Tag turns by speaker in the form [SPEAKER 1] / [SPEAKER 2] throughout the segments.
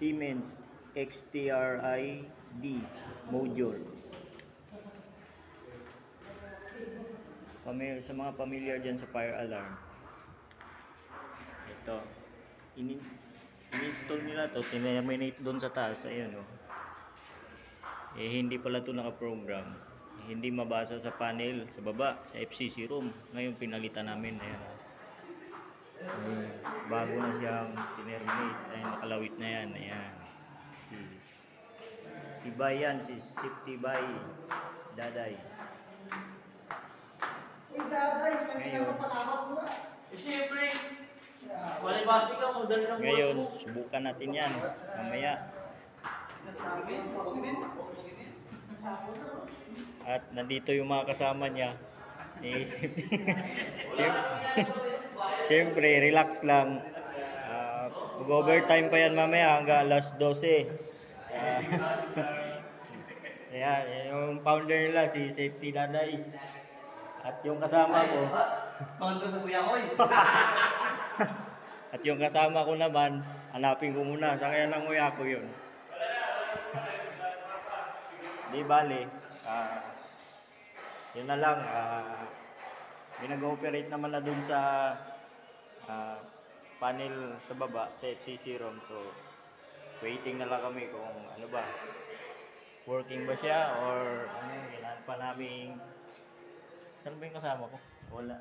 [SPEAKER 1] Siemens XTRI-D module. Sa mga familiar dyan sa fire alarm, ito in-install nila to, terminate doon sa taas. Ayun oh. Hindi pala to naka-program, hindi mabasa sa panel sa baba sa FCC room. Ngayon pinalitan namin. Ayan. Bago na siyang terminate. Ayun, nakalawit na yan. Ayan. Si Bayan, si Safety by Daday.
[SPEAKER 2] Uy, Daday, kanina ka patawag mo na.
[SPEAKER 3] Siyempre, walibasi ka mo, dali ng
[SPEAKER 1] Ngayon, subukan natin yan mamaya. At nandito yung mga kasama niya. Siyempre, relax lang. Mag-overtime pa yan mamaya hanggang alas 12. Ayan, yung founder nila, si Safety Daday. At yung kasama ko,
[SPEAKER 3] Pagod sa kuya ko
[SPEAKER 1] at yung kasama ko naman, hanapin ko muna. Sa kaya lang kuya ko yun. Di bale, yun na lang. May nag-ooperate naman na dun sa panel sa baba, sa FCC room. So, waiting na lang kami kung ano ba, working ba siya or ano, kailangan pa namin. Saan ba yung kasama ko? Wala.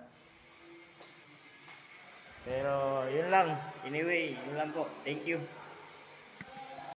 [SPEAKER 1] Pero yun lang. Anyway, yun lang po. Thank you.